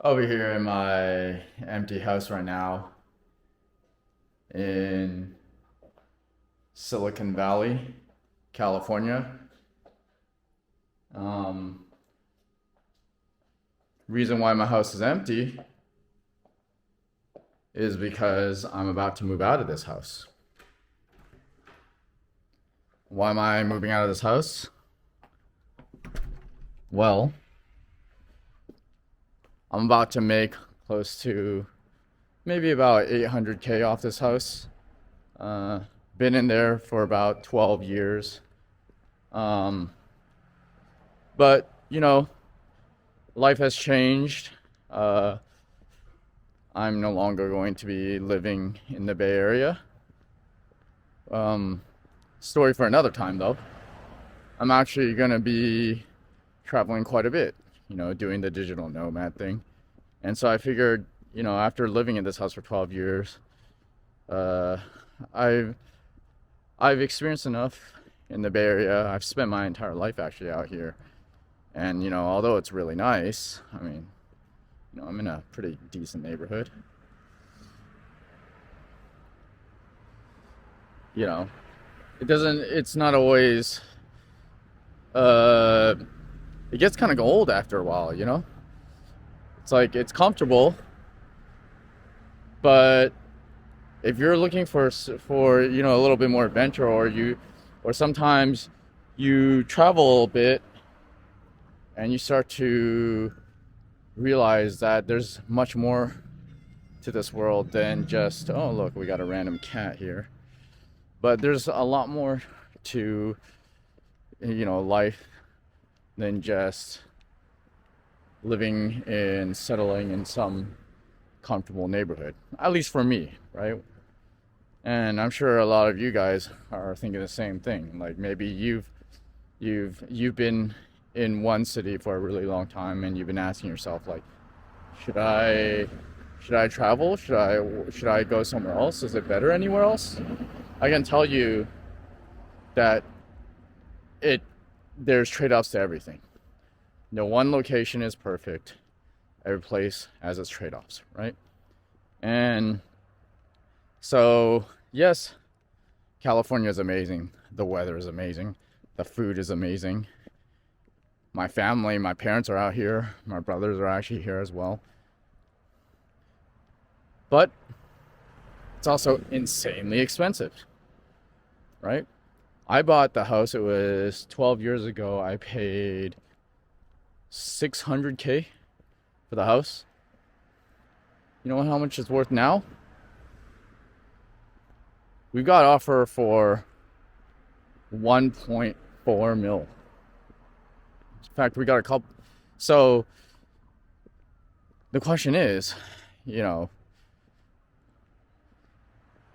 Over here in my empty house right now in Silicon Valley, California. Um, Reason why my house is empty is because I'm about to move out of this house. Why am I moving out of this house? Well, I'm about to make close to maybe about 800K off this house. Uh, Been in there for about 12 years. Um, but, life has changed. Uh, I'm no longer going to be living in the Bay Area. Story for another time, though. I'm actually going to be traveling quite a bit, doing the digital nomad thing. And so I figured, after living in this house for 12 years, uh, I've I've experienced enough in the Bay Area. I've spent my entire life actually out here. And, although it's really nice, I mean, I'm in a pretty decent neighborhood. You know, it's not always, uh, it gets kind of old after a while. It's like, it's comfortable, but if you're looking for, a little bit more adventure or sometimes you travel a bit and you start to realize that there's much more to this world than just, oh, look, we got a random cat here. But there's a lot more to, life than just living and settling in some comfortable neighborhood. At least for me, right? And I'm sure a lot of you guys are thinking the same thing. Like maybe you've been in one city for a really long time and you've been asking yourself like, should I travel? Should I go somewhere else? Is it better anywhere else? I can tell you that it there's trade-offs to everything. No one location is perfect. Every place has its trade-offs, right? And so, yes, California is amazing. The weather is amazing. The food is amazing. My family, my parents are out here. My brothers are actually here as well. But it's also insanely expensive, right? I bought the house, it was 12 years ago. I paid 600K for the house. You know how much it's worth now? We've got offer for 1.4 mil. In fact, we got a couple. So the question is,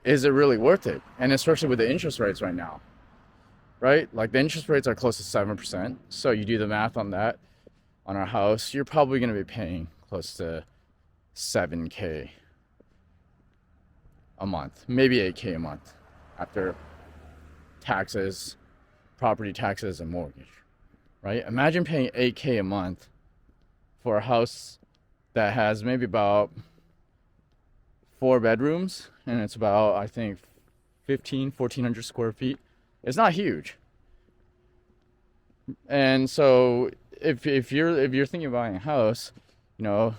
is it really worth it? And especially with the interest rates right now, right? Like the interest rates are close to 7%. So you do the math on that, on our house, you're probably going to be paying close to 7K a month, maybe 8K a month after taxes, property taxes, and mortgage, right? Imagine paying 8K a month for a house that has maybe about 4 bedrooms and it's about, I think, 1,400 square feet. It's not huge. And so if you're thinking of buying a house, you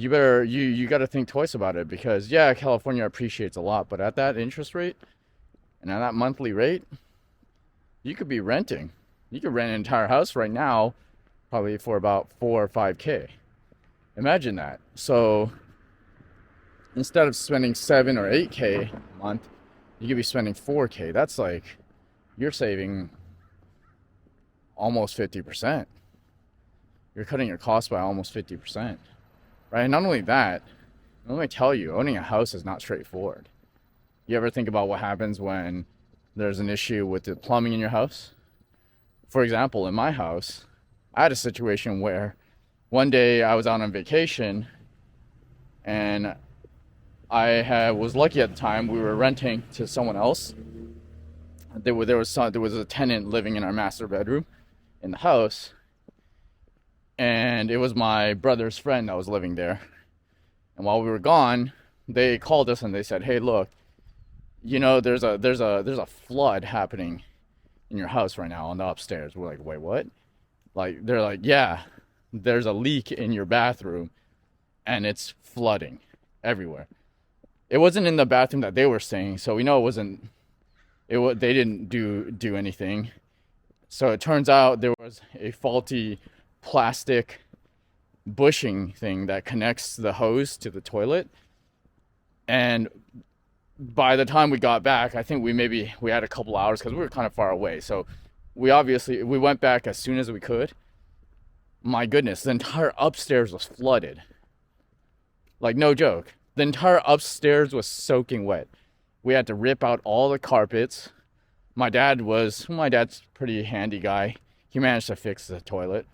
got to think twice about it because yeah, California appreciates a lot, but at that interest rate and at that monthly rate, you could be renting. You could rent an entire house right now, probably for about 4 or 5K. Imagine that. So instead of spending 7 or 8K a month, you could be spending 4K. That's like you're saving almost 50%. You're cutting your costs by almost 50%. Right? Not only that, let me tell you, owning a house is not straightforward. You ever think about what happens when there's an issue with the plumbing in your house? For example, in my house, I had a situation where one day I was out on vacation and was lucky at the time. We were renting to someone else. There was a tenant living in our master bedroom in the house. and it was my brother's friend that was living there. And while we were gone, they called us and they said, "Hey, look, there's a flood happening in your house right now on the upstairs." We're like, "Wait, what?" Like, they're like, "Yeah, there's a leak in your bathroom and it's flooding everywhere." It wasn't in the bathroom that they were staying, so we know it wasn't. They didn't do anything. So it turns out there was a faulty plastic bushing thing that connects the hose to the toilet. And by the time we got back, I think we had a couple hours because we were kind of far away. So we went back as soon as we could. My goodness, the entire upstairs was flooded. Like, no joke. The entire upstairs was soaking wet. We had to rip out all the carpets. My dad's a pretty handy guy. He managed to fix the toilet.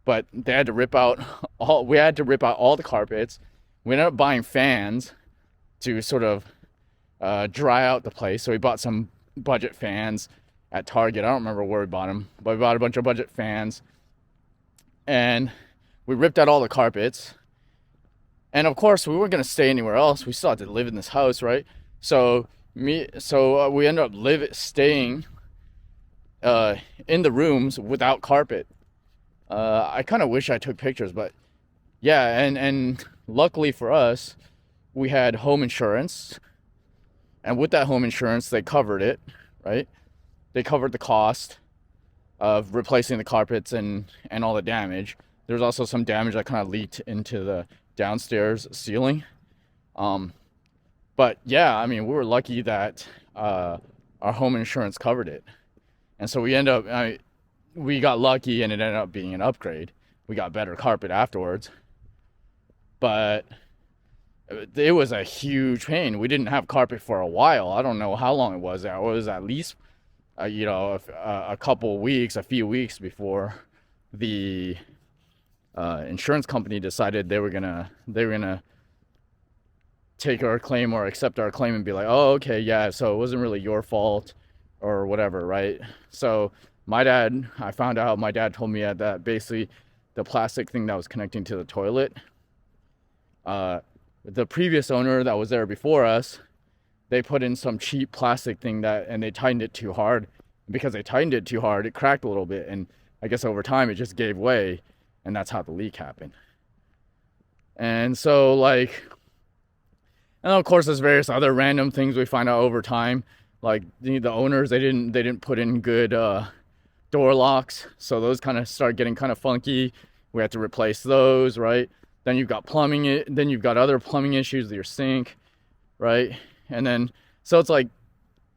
But we had to rip out all the carpets. We ended up buying fans to sort of dry out the place. So we bought some budget fans at Target. I don't remember where we bought them, but we bought a bunch of budget fans. And we ripped out all the carpets. And of course, we weren't going to stay anywhere else. We still had to live in this house, right? So we ended up staying in the rooms without carpet. I kind of wish I took pictures, but yeah, and luckily for us, we had home insurance. And with that home insurance, they covered it, right? They covered the cost of replacing the carpets and all the damage. There's also some damage that kind of leaked into the downstairs ceiling. But yeah, I mean, we were lucky that our home insurance covered it. And so we got lucky and it ended up being an upgrade. We got better carpet afterwards. But it was a huge pain. We didn't have carpet for a while. I don't know how long it was. It was at least, a couple weeks, a few weeks before the insurance company decided they were gonna take our claim or accept our claim and be like, "Oh, okay, yeah, so it wasn't really your fault," or whatever, right? So I found out, my dad told me that basically the plastic thing that was connecting to the toilet, the previous owner that was there before us, they put in some cheap plastic thing and they tightened it too hard. Because they tightened it too hard, it cracked a little bit, and I guess over time it just gave way, and that's how the leak happened. And so, and of course there's various other random things we find out over time, like the owners, they didn't put in good door locks, so those kind of start getting kind of funky. We had to replace those, right? Then you've got then you've got other plumbing issues with your sink, right? And then so it's like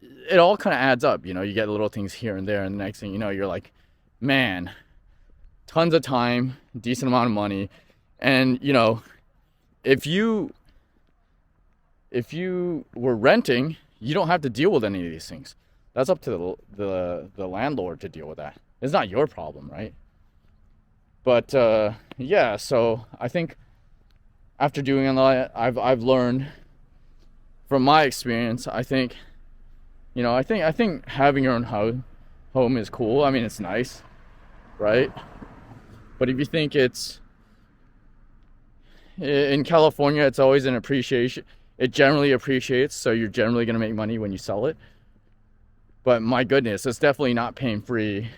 it all kind of adds up, you get little things here and there, and the next thing you know, you're like, man, tons of time, decent amount of money. And if you were renting, you don't have to deal with any of these things. That's up to the landlord to deal with that. It's not your problem, right? But yeah, so I think after doing a lot, I've learned from my experience. I think having your own home is cool. I mean, it's nice, right? But if you think it's in California, it's always an appreciation. It generally appreciates, so you're generally going to make money when you sell it. But my goodness, it's definitely not pain-free.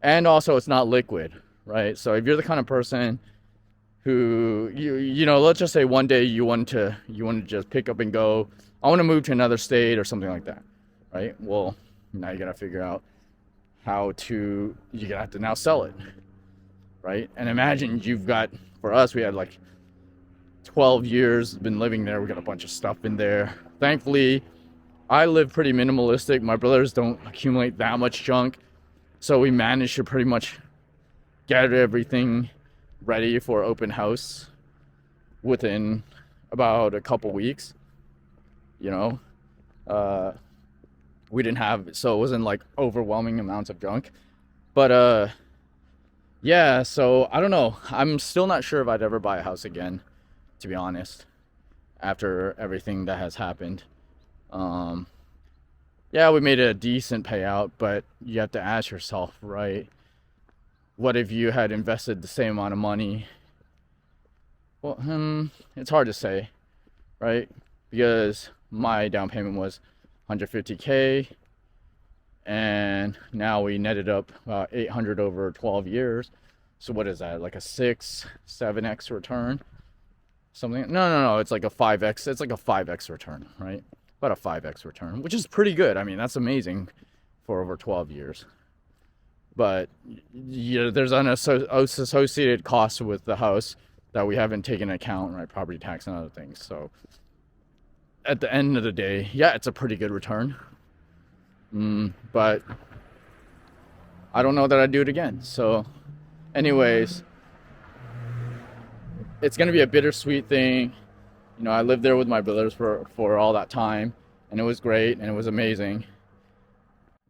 And also, it's not liquid, right? So if you're the kind of person who, let's just say one day you want to just pick up and go, I want to move to another state or something like that, right? Well, now you got to figure out you're going to have to now sell it, right? And imagine for us, we had 12 years been living there. We got a bunch of stuff in there. Thankfully, I live pretty minimalistic. My brothers don't accumulate that much junk. So we managed to pretty much get everything ready for open house within about a couple weeks. We didn't so it wasn't overwhelming amounts of junk. But yeah, so I don't know. I'm still not sure if I'd ever buy a house again, to be honest, after everything that has happened. Yeah, we made a decent payout, but you have to ask yourself, right? what if you had invested the same amount of money? Well, it's hard to say, right? Because my down payment was 150K, and now we netted up 800 over 12 years. So what is that, like a 7x return? Something? No, it's like a 5x. It's like a 5x return, right? About a 5x return, which is pretty good. I mean, that's amazing for over 12 years. But there's associated costs with the house that we haven't taken into account, right? Property tax and other things. So at the end of the day, yeah, it's a pretty good return. But I don't know that I'd do it again. So anyways, it's going to be a bittersweet thing. You know, I lived there with my brothers for all that time, and it was great and it was amazing.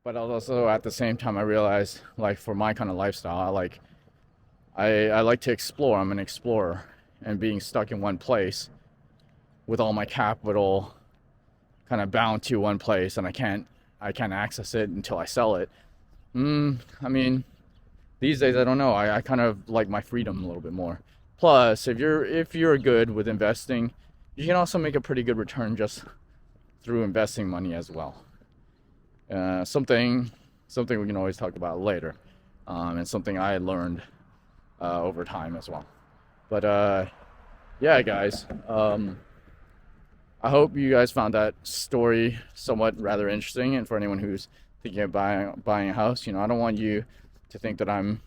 But also at the same time, I realized, like, for my kind of lifestyle, I like to explore. I'm an explorer, and being stuck in one place with all my capital kind of bound to one place, and I can't access it until I sell it. I mean, these days I don't know. I kind of like my freedom a little bit more. Plus, if you're good with investing, you can also make a pretty good return just through investing money as well. Something we can always talk about later, and something I learned over time as well. But yeah, guys, I hope you guys found that story somewhat rather interesting. And for anyone who's thinking of buying a house, you know, I don't want you to think that I'm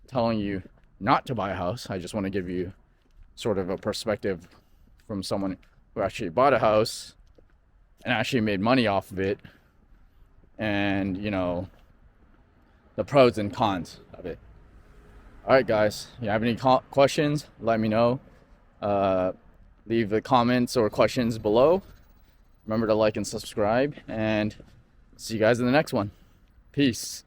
telling you not to buy a house. I just want to give you sort of a perspective from someone who actually bought a house and actually made money off of it, and, you know, the pros and cons of it. All right, guys, if you have any questions, let me know. Leave the comments or questions below. Remember to like and subscribe, and see you guys in the next one. Peace.